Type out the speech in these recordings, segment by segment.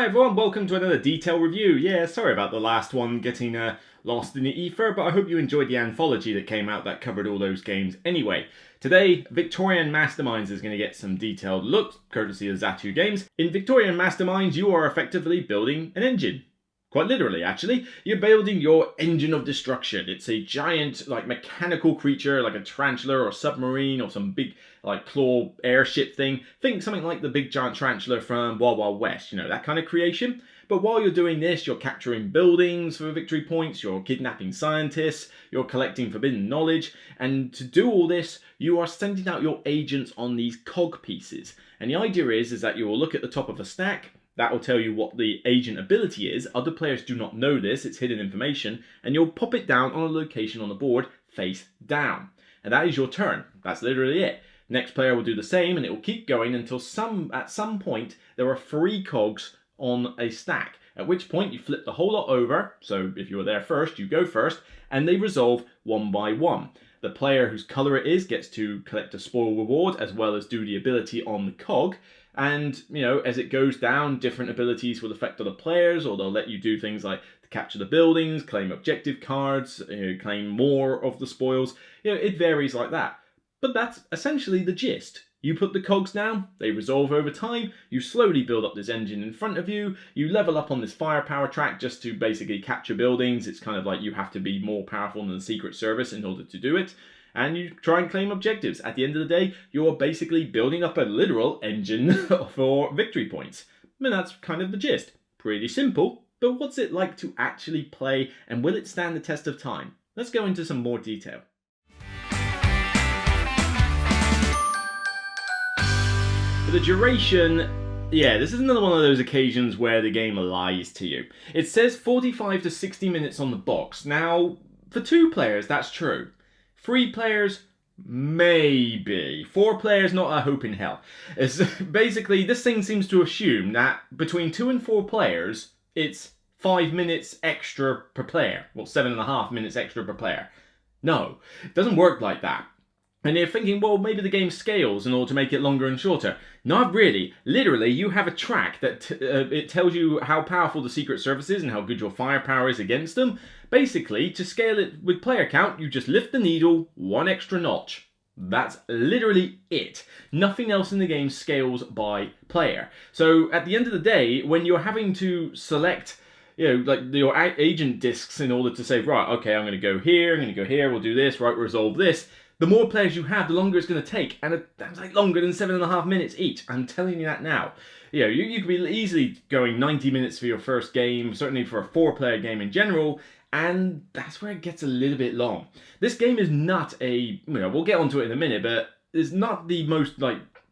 Hi everyone, welcome to another detail review. Yeah, sorry about the last one getting lost in the ether, but I hope you enjoyed the anthology that came out that covered all those games anyway. Today, Victorian Masterminds is going to get some detailed looks, courtesy of Zatu Games. In Victorian Masterminds, you are effectively building an engine. Quite literally, actually. You're building your engine of destruction. It's a giant, mechanical creature, like a tarantula or submarine or some big, claw airship thing. Think something like the big giant tarantula from Wild Wild West, you know, that kind of creation. But while you're doing this, you're capturing buildings for victory points, you're kidnapping scientists, you're collecting forbidden knowledge, and to do all this, you are sending out your agents on these cog pieces. And the idea is that you will look at the top of a stack. That will tell you what the agent ability is. Other players do not know this, it's hidden information, and you'll pop it down on a location on the board face down. And that is your turn. That's literally it. Next player will do the same, and it will keep going until at some point there are 3 cogs on a stack. At which point you flip the whole lot over, so if you're there first, you go first, and they resolve one by one. The player whose colour it is gets to collect a spoil reward as well as do the ability on the cog. And, you know, as it goes down, different abilities will affect other players, or they'll let you do things like capture the buildings, claim objective cards, claim more of the spoils. You know, it varies like that. But that's essentially the gist. You put the cogs down, they resolve over time, you slowly build up this engine in front of you, you level up on this firepower track just to basically capture buildings. It's kind of like you have to be more powerful than the Secret Service in order to do it. And you try and claim objectives. At the end of the day, you're basically building up a literal engine for victory points. And that's kind of the gist. Pretty simple, but what's it like to actually play, and will it stand the test of time? Let's go into some more detail. For the duration, yeah, this is another one of those occasions where the game lies to you. It says 45 to 60 minutes on the box. Now, for 2 players, that's true. 3 players, maybe. 4 players, not a hope in hell. It's basically, this thing seems to assume that between 2 and 4 players, it's 5 minutes extra per player. Well, 7.5 minutes extra per player. No, it doesn't work like that. And you're thinking, well, maybe the game scales in order to make it longer and shorter. Not really. Literally, you have a track that it tells you how powerful the Secret Service is and how good your firepower is against them. Basically, to scale it with player count, you just lift the needle 1 extra notch. That's literally it. Nothing else in the game scales by player. So at the end of the day, when you're having to select, you know, like your agent discs in order to say, right, okay, I'm going to go here, I'm going to go here, we'll do this, right, resolve this. The more players you have, the longer it's going to take, and that's like longer than 7.5 minutes each. I'm telling you that now. You know, you could be easily going 90 minutes for your first game, certainly for a 4-player game in general, and that's where it gets a little bit long. This game is not a, you know, we'll get onto it in a minute, but it's not the most,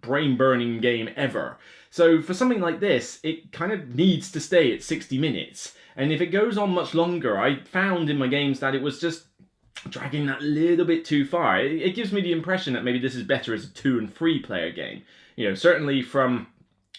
brain-burning game ever. So for something like this, it kind of needs to stay at 60 minutes. And if it goes on much longer, I found in my games that it was just dragging that little bit too far. It gives me the impression that maybe this is better as a 2 and 3 player game. You know, certainly from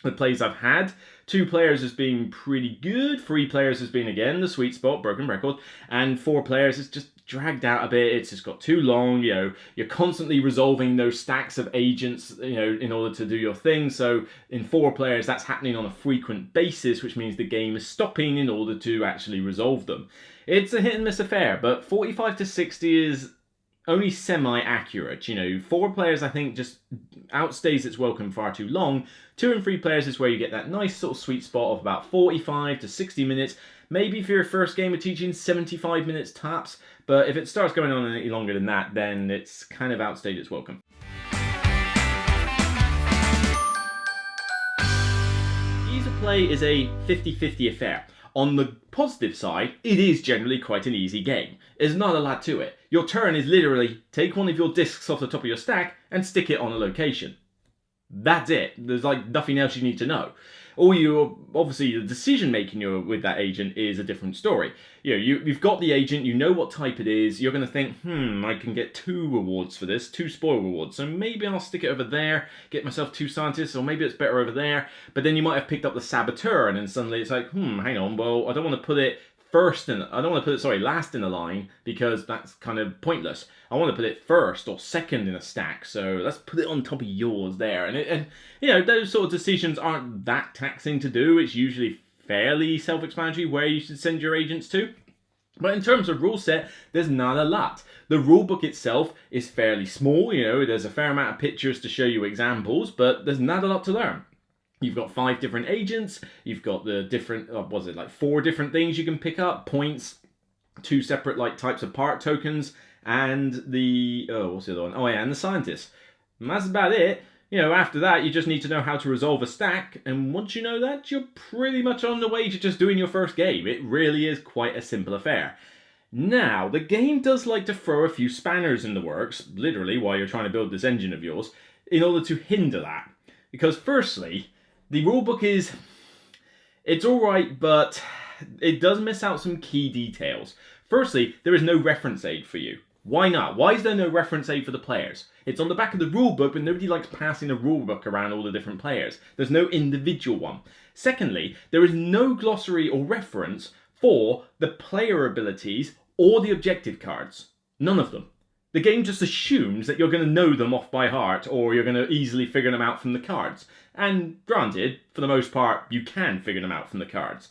the plays I've had, 2 players has been pretty good, 3 players has been, again, the sweet spot, broken record, and 4 players is just dragged out a bit. It's just got too long. You know, you're constantly resolving those stacks of agents, you know, in order to do your thing. So in 4 players, that's happening on a frequent basis, which means the game is stopping in order to actually resolve them. It's a hit and miss affair, but 45 to 60 is only semi-accurate. You know, 4 players, I think, just outstays its welcome far too long. 2 and 3 players is where you get that nice sort of sweet spot of about 45 to 60 minutes. Maybe for your first game of teaching, 75 minutes tops. But if it starts going on any longer than that, then it's kind of outstayed its welcome. Ease of play is a 50-50 affair. On the positive side, it is generally quite an easy game. There's not a lot to it. Your turn is literally take one of your discs off the top of your stack and stick it on a location. That's it. There's nothing else you need to know. Obviously, the decision making with that agent is a different story. You know, you've got the agent, you know what type it is, you're going to think, I can get 2 rewards for this, 2 spoil rewards, so maybe I'll stick it over there, get myself 2 scientists, or maybe it's better over there. But then you might have picked up the saboteur, and then suddenly it's like, hang on, well, I don't want to put it last in the line, because that's kind of pointless. I want to put it first or second in a stack, so let's put it on top of yours there. And you know, those sort of decisions aren't that taxing to do. It's usually fairly self-explanatory where you should send your agents to. But in terms of rule set, there's not a lot. The rulebook itself is fairly small, there's a fair amount of pictures to show you examples, but there's not a lot to learn. You've got 5 different agents, you've got the different, 4 different things you can pick up, points, 2 separate types of part tokens, and the, what's the other one? Oh yeah, and the scientist. And that's about it. After that, you just need to know how to resolve a stack, and once you know that, you're pretty much on the way to just doing your first game. It really is quite a simple affair. Now, the game does like to throw a few spanners in the works, literally, while you're trying to build this engine of yours, in order to hinder that. Because firstly, the rulebook it's alright, but it does miss out some key details. Firstly, there is no reference aid for you. Why not? Why is there no reference aid for the players? It's on the back of the rulebook, but nobody likes passing a rulebook around all the different players. There's no individual one. Secondly, there is no glossary or reference for the player abilities or the objective cards. None of them. The game just assumes that you're going to know them off by heart, or you're going to easily figure them out from the cards. And granted, for the most part, you can figure them out from the cards.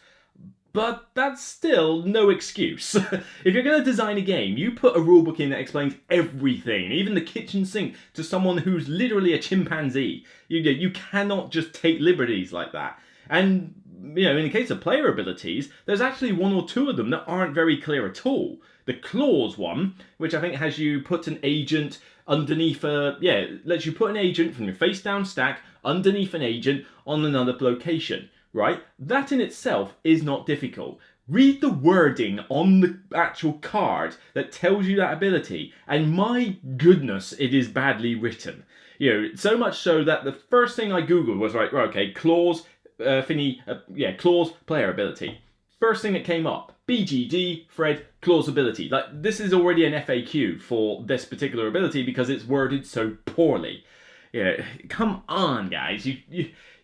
But that's still no excuse. If you're going to design a game, you put a rulebook in that explains everything, even the kitchen sink, to someone who's literally a chimpanzee. You cannot just take liberties like that. And, in the case of player abilities, there's actually 1 or 2 of them that aren't very clear at all. The claws one, which I think has you put an agent underneath lets you put an agent from your face down stack underneath an agent on another location. Right? That in itself is not difficult. Read the wording on the actual card that tells you that ability, and my goodness, it is badly written. So much so that the first thing I googled was claws, claws player ability. First thing that came up, BGD, Fred, claws ability. This is already an FAQ for this particular ability because it's worded so poorly. Come on, guys.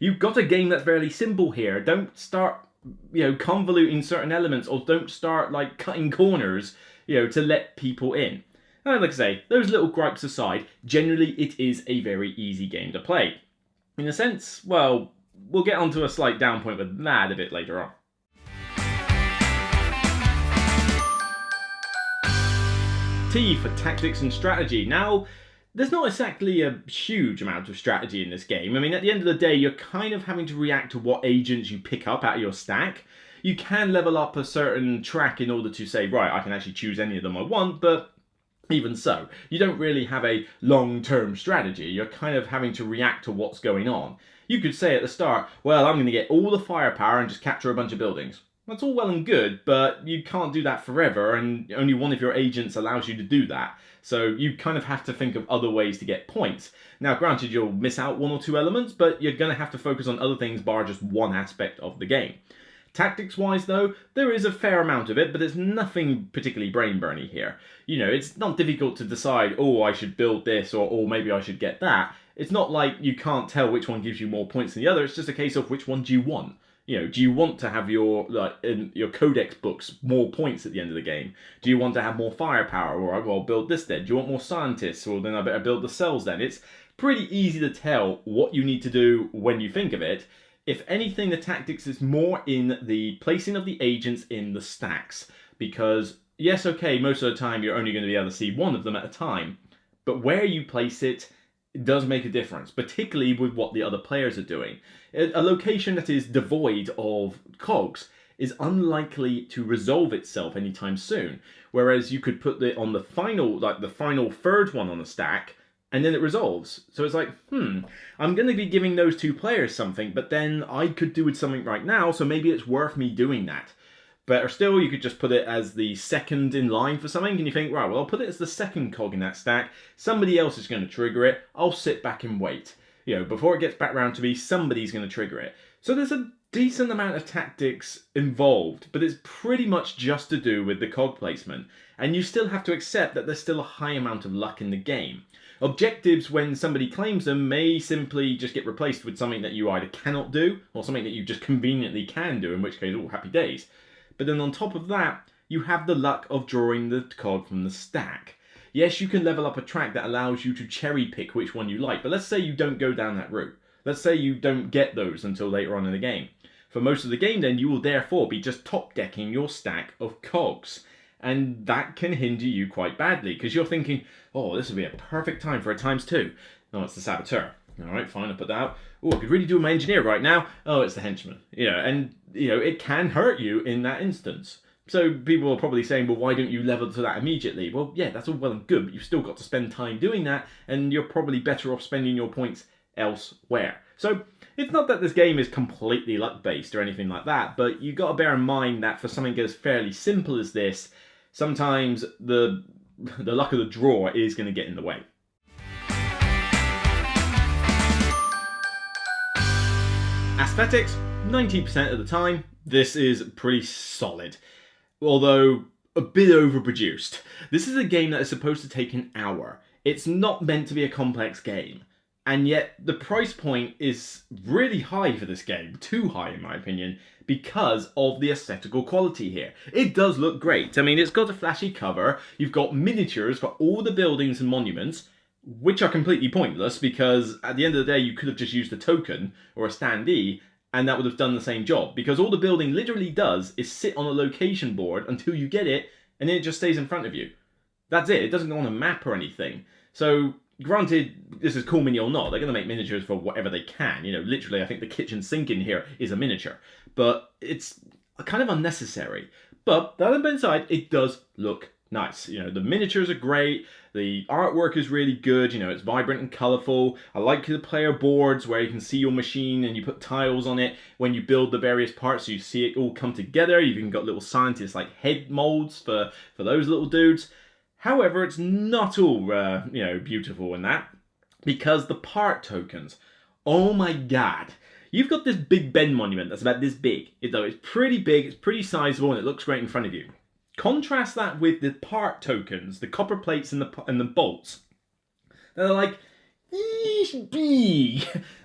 You've got a game that's fairly simple here. Don't start, convoluting certain elements, or don't start, cutting corners, to let people in. And like I say, those little gripes aside, generally it is a very easy game to play. In a sense, well, we'll get onto a slight down point with that a bit later on. T for tactics and strategy. Now, there's not exactly a huge amount of strategy in this game. I mean, at the end of the day, you're kind of having to react to what agents you pick up out of your stack. You can level up a certain track in order to say, right, I can actually choose any of them I want, but even so, you don't really have a long-term strategy. You're kind of having to react to what's going on. You could say at the start, well, I'm going to get all the firepower and just capture a bunch of buildings. That's all well and good, but you can't do that forever, and only one of your agents allows you to do that. So you kind of have to think of other ways to get points. Now, granted, you'll miss out 1 or 2 elements, but you're going to have to focus on other things bar just one aspect of the game. Tactics-wise, though, there is a fair amount of it, but there's nothing particularly brain-burny here. It's not difficult to decide, oh, I should build this, or maybe I should get that. It's not like you can't tell which one gives you more points than the other. It's just a case of which one do you want. Do you want to have in your codex books more points at the end of the game? Do you want to have more firepower? Or, well, build this then. Do you want more scientists? Or then I better build the cells then. It's pretty easy to tell what you need to do when you think of it. If anything, the tactics is more in the placing of the agents in the stacks. Because, yes, okay, most of the time you're only going to be able to see one of them at a time. But where you place it does make a difference, particularly with what the other players are doing. A location that is devoid of cogs is unlikely to resolve itself anytime soon, whereas you could put it on the final third one on the stack, and then it resolves. So it's like, I'm going to be giving those 2 players something, but then I could do with something right now, so maybe it's worth me doing that. Better still, you could just put it as the second in line for something, and you think, right, well, I'll put it as the second cog in that stack. Somebody else is going to trigger it. I'll sit back and wait. Before it gets back round to me, somebody's going to trigger it. So there's a decent amount of tactics involved, but it's pretty much just to do with the cog placement. And you still have to accept that there's still a high amount of luck in the game. Objectives, when somebody claims them, may simply just get replaced with something that you either cannot do, or something that you just conveniently can do, in which case, all happy days. But then on top of that, you have the luck of drawing the cog from the stack. Yes, you can level up a track that allows you to cherry pick which one you like, but let's say you don't go down that route. Let's say you don't get those until later on in the game. For most of the game then, you will therefore be just top-decking your stack of cogs. And that can hinder you quite badly, because you're thinking, oh, this would be a perfect time for a ×2. No, it's the saboteur. Alright, fine, I'll put that out. Oh, I could really do my engineer right now. Oh, it's the henchman. And it can hurt you in that instance. So people are probably saying, well, why don't you level to that immediately? Well, yeah, that's all well and good, but you've still got to spend time doing that, and you're probably better off spending your points elsewhere. So it's not that this game is completely luck-based or anything like that, but you've got to bear in mind that for something as fairly simple as this, sometimes the luck of the draw is going to get in the way. Aesthetics, 90% of the time, this is pretty solid. Although a bit overproduced. This is a game that is supposed to take an hour. It's not meant to be a complex game. And yet the price point is really high for this game. Too high in my opinion, because of the aesthetical quality here. It does look great. I mean, it's got a flashy cover. You've got miniatures for all the buildings and monuments, which are completely pointless because at the end of the day you could have just used a token or a standee and that would have done the same job, because all the building literally does is sit on a location board until you get it and then it just stays in front of you. That's it. It doesn't go on a map or anything. So granted, this is cool mini or not, they're going to make miniatures for whatever they can. Literally I think the kitchen sink in here is a miniature, but it's kind of unnecessary. But the other side, it does look nice. The miniatures are great. The artwork is really good. It's vibrant and colourful. I like the player boards where you can see your machine and you put tiles on it when you build the various parts, so you see it all come together. You've even got little scientists like head molds for those little dudes. However, it's not all beautiful in that, because the part tokens, oh my god. You've got this Big Ben monument that's about this big. It's pretty big, it's pretty sizable, and it looks great in front of you. Contrast that with the part tokens, the copper plates and the bolts. They're like,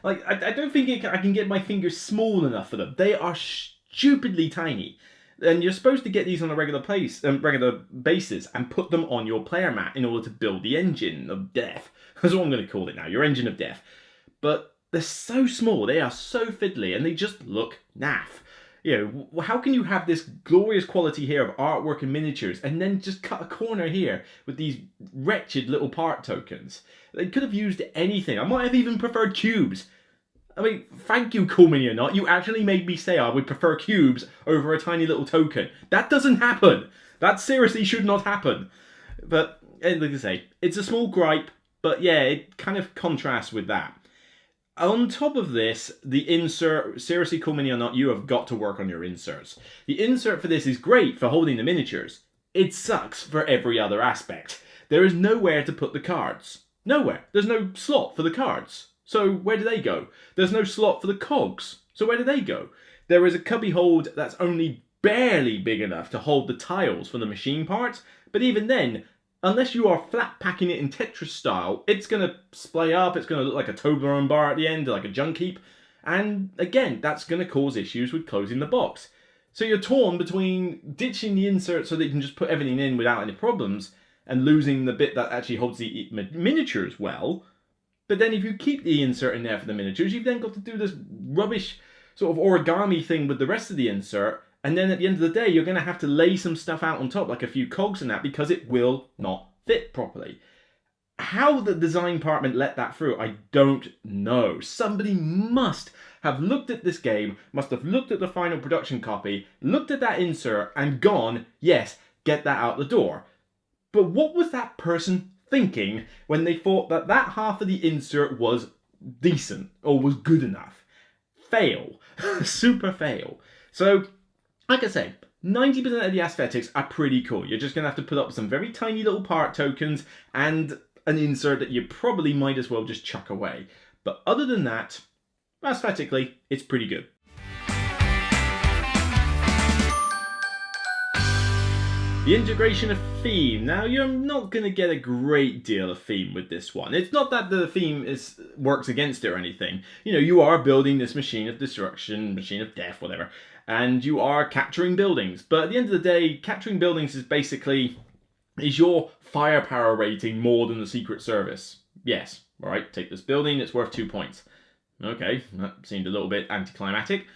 like I don't think I can get my fingers small enough for them. They are stupidly tiny. And you're supposed to get these on a regular basis and put them on your player mat in order to build the engine of death. That's what I'm going to call it now, your engine of death. But they're so small, they are so fiddly, and they just look naff. How can you have this glorious quality here of artwork and miniatures and then just cut a corner here with these wretched little part tokens? They could have used anything. I might have even preferred cubes. I mean, thank you, Cool Mini or Not. You actually made me say I would prefer cubes over a tiny little token. That doesn't happen. That seriously should not happen. But, like I say, it's a small gripe, but yeah, it kind of contrasts with that. On top of this, the insert, seriously, Cool Mini or Not, you have got to work on your inserts. The insert for this is great for holding the miniatures. It sucks for every other aspect. There is nowhere to put the cards. Nowhere. There's no slot for the cards. So where do they go? There's no slot for the cogs. So where do they go? There is a cubby hold that's only barely big enough to hold the tiles for the machine parts, but even then, unless you are flat packing it in Tetris style, it's going to splay up, it's going to look like a Toblerone bar at the end, like a junk heap, and again, that's going to cause issues with closing the box. So you're torn between ditching the insert so that you can just put everything in without any problems, and losing the bit that actually holds the miniatures well. But then if you keep the insert in there for the miniatures, you've then got to do this rubbish sort of origami thing with the rest of the insert, and then at the end of the day, you're going to have to lay some stuff out on top, like a few cogs and that, because it will not fit properly. How the design department let that through, I don't know. Somebody must have looked at this game, must have looked at the final production copy, looked at that insert, and gone, yes, get that out the door. But what was that person thinking when they thought that that half of the insert was decent or was good enough? Fail. Super fail. So, like I say, 90% of the aesthetics are pretty cool. You're just going to have to put up some very tiny little part tokens and an insert that you probably might as well just chuck away. But other than that, aesthetically, it's pretty good. The integration of theme. Now, you're not going to get a great deal of theme with this one. It's not that the theme works against it or anything. You are building this machine of destruction, machine of death, whatever, and you are capturing buildings. But at the end of the day, capturing buildings is basically, is your firepower rating more than the Secret Service? Yes. All right, take this building, it's worth 2 points. Okay, that seemed a little bit anticlimactic.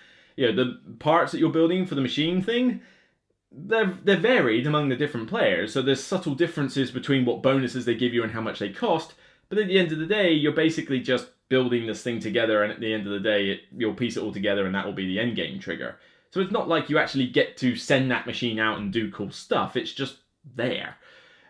the parts that you're building for the machine thing, they're varied among the different players, so there's subtle differences between what bonuses they give you and how much they cost, but at the end of the day, you're basically just building this thing together, and at the end of the day, you'll piece it all together, and that will be the end game trigger. So it's not like you actually get to send that machine out and do cool stuff, it's just there.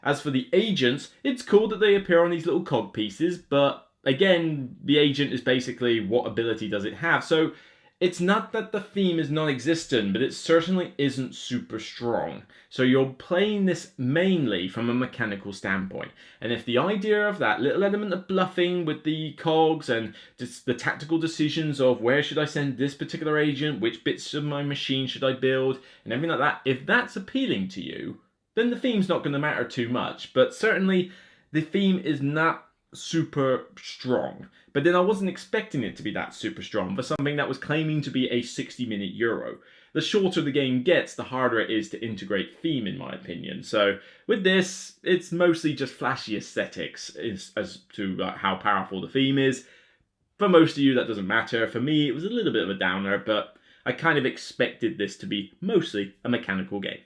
As for the agents, it's cool that they appear on these little cog pieces, but again, the agent is basically what ability does it have, so it's not that the theme is non-existent, but it certainly isn't super strong. So you're playing this mainly from a mechanical standpoint. And if the idea of that little element of bluffing with the cogs and just the tactical decisions of where should I send this particular agent, which bits of my machine should I build, and everything like that, if that's appealing to you, then the theme's not going to matter too much. But certainly the theme is not super strong. But then I wasn't expecting it to be that super strong for something that was claiming to be a 60-minute Euro. The shorter the game gets, the harder it is to integrate theme, in my opinion. So with this, it's mostly just flashy aesthetics as to how powerful the theme is. For most of you, that doesn't matter. For me, it was a little bit of a downer, but I kind of expected this to be mostly a mechanical game.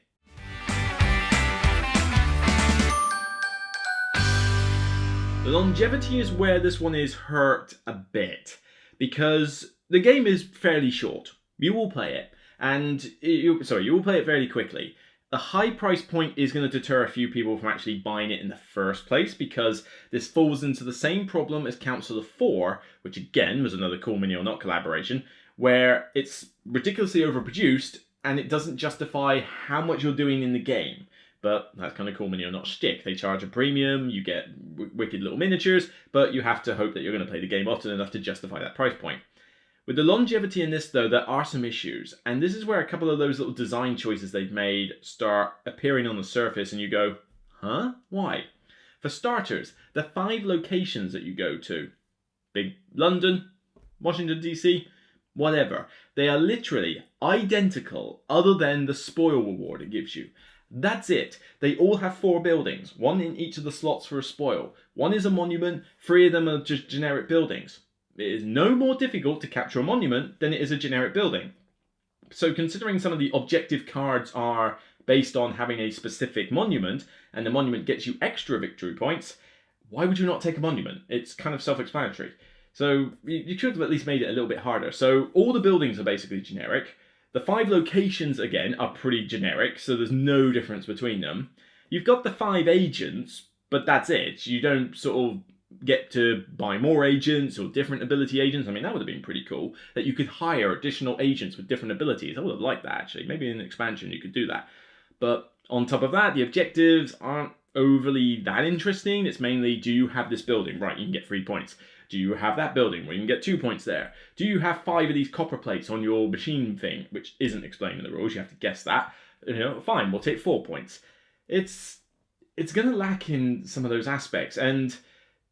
The longevity is where this one is hurt a bit, because the game is fairly short. You will play it, and you will play it fairly quickly. The high price point is going to deter a few people from actually buying it in the first place, because this falls into the same problem as Counselor 4, which again was another Cool Mini or Not collaboration, where it's ridiculously overproduced and it doesn't justify how much you're doing in the game. But that's kind of Cool Mini or Not shtick. They charge a premium, you get wicked little miniatures, but you have to hope that you're going to play the game often enough to justify that price point. With the longevity in this, though, there are some issues, and this is where a couple of those little design choices they've made start appearing on the surface, and you go, huh? Why? For starters, the 5 locations that you go to, big London, Washington DC, whatever, they are literally identical other than the spoil reward it gives you. That's it. They all have 4 buildings, 1 in each of the slots for a spoil. 1 is a monument, 3 of them are just generic buildings. It is no more difficult to capture a monument than it is a generic building. So considering some of the objective cards are based on having a specific monument, and the monument gets you extra victory points, why would you not take a monument? It's kind of self-explanatory. So you should have at least made it a little bit harder. So all the buildings are basically generic. The 5 locations, again, are pretty generic, so there's no difference between them. You've got the 5 agents, but that's it. You don't sort of get to buy more agents or different ability agents. I mean, that would have been pretty cool, that you could hire additional agents with different abilities. I would have liked that, actually. Maybe in an expansion you could do that. But on top of that, the objectives aren't overly that interesting. It's mainly, do you have this building? Right, you can get 3 points. Do you have that building? Well, you can get 2 points there. Do you have 5 of these copper plates on your machine thing? Which isn't explained in the rules, you have to guess that. Fine, we'll take 4 points. It's going to lack in some of those aspects, and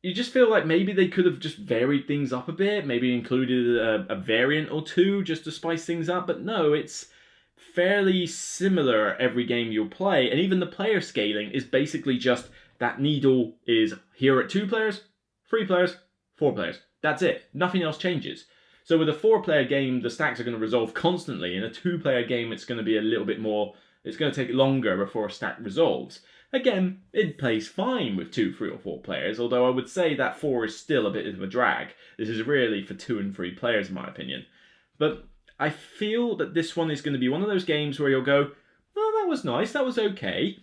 you just feel like maybe they could have just varied things up a bit, maybe included a variant or 2 just to spice things up, but no, it's fairly similar every game you'll play, and even the player scaling is basically just that needle is here at 2 players, 3 players, 4 players. That's it. Nothing else changes. So with a 4-player game, the stacks are going to resolve constantly. In a 2-player game, it's going to be a little bit more, it's going to take longer before a stack resolves. Again, it plays fine with 2, 3 or 4 players, although I would say that 4 is still a bit of a drag. This is really for 2 and 3 players, in my opinion. But I feel that this one is going to be one of those games where you'll go, oh, that was nice, that was okay.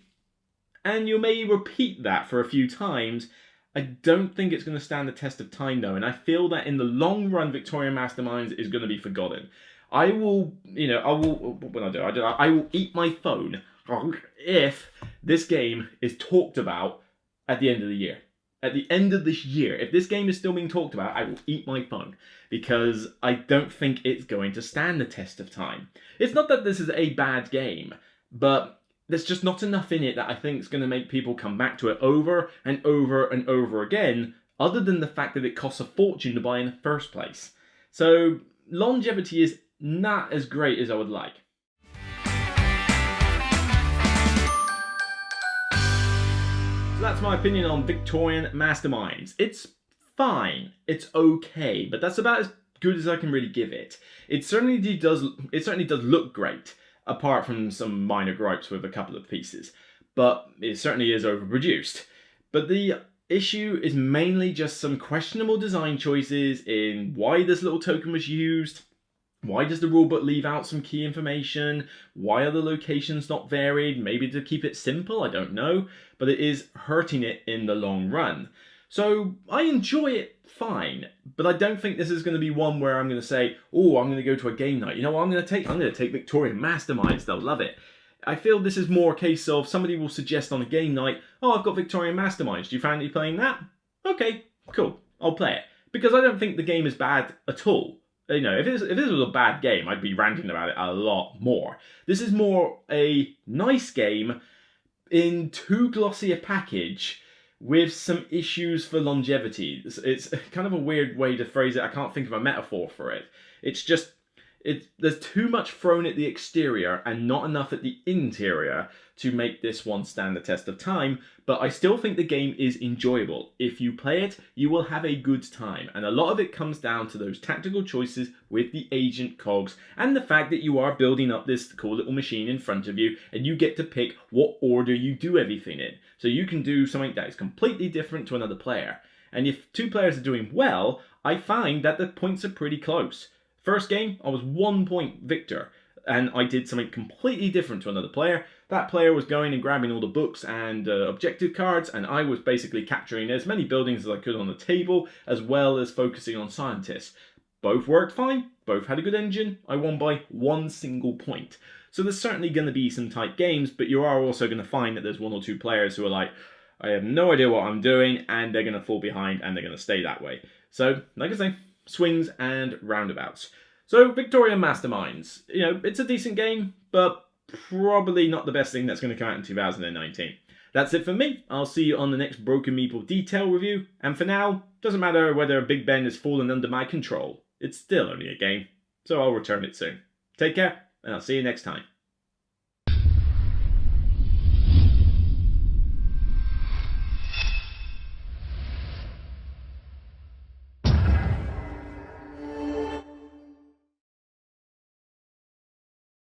And you may repeat that for a few times. I don't think it's going to stand the test of time, though, and I feel that in the long run, Victorian Masterminds is going to be forgotten. I will eat my phone if this game is talked about at the end of the year. At the end of this year, if this game is still being talked about, I will eat my phone, because I don't think it's going to stand the test of time. It's not that this is a bad game, but there's just not enough in it that I think is going to make people come back to it over and over and over again, other than the fact that it costs a fortune to buy in the first place. So longevity is not as great as I would like. So that's my opinion on Victorian Masterminds. It's fine, it's okay, but that's about as good as I can really give it. It certainly does look great, apart from some minor gripes with a couple of pieces. But it certainly is overproduced. But the issue is mainly just some questionable design choices in why this little token was used. Why does the rulebook leave out some key information? Why are the locations not varied? Maybe to keep it simple, I don't know. But it is hurting it in the long run. So I enjoy it fine, but I don't think this is going to be one where I'm going to say, oh, I'm going to go to a game night. You know what I'm going to take? I'm going to take Victorian Masterminds. They'll love it. I feel this is more a case of somebody will suggest on a game night, oh, I've got Victorian Masterminds. Do you fancy playing that? Okay, cool. I'll play it. Because I don't think the game is bad at all. You know, if this was a bad game, I'd be ranting about it a lot more. This is more a nice game in too glossy a package with some issues for longevity. It's kind of a weird way to phrase it. I can't think of a metaphor for it. It's just, there's too much thrown at the exterior and not enough at the interior to make this one stand the test of time, but I still think the game is enjoyable. If you play it, you will have a good time, and a lot of it comes down to those tactical choices with the agent cogs and the fact that you are building up this cool little machine in front of you and you get to pick what order you do everything in. So you can do something that is completely different to another player. And if two players are doing well, I find that the points are pretty close. First game, I was 1 point victor, and I did something completely different to another player. That player was going and grabbing all the books and objective cards, and I was basically capturing as many buildings as I could on the table, as well as focusing on scientists. Both worked fine, both had a good engine. I won by 1 single point. So there's certainly going to be some tight games, but you are also going to find that there's 1 or 2 players who are like, I have no idea what I'm doing, and they're going to fall behind, and they're going to stay that way. So, like I say, swings and roundabouts. So, Victorian Masterminds. You know, it's a decent game, but probably not the best thing that's going to come out in 2019. That's it for me. I'll see you on the next Broken Meeple detail review. And for now, doesn't matter whether Big Ben has fallen under my control. It's still only a game, so I'll return it soon. Take care, and I'll see you next time.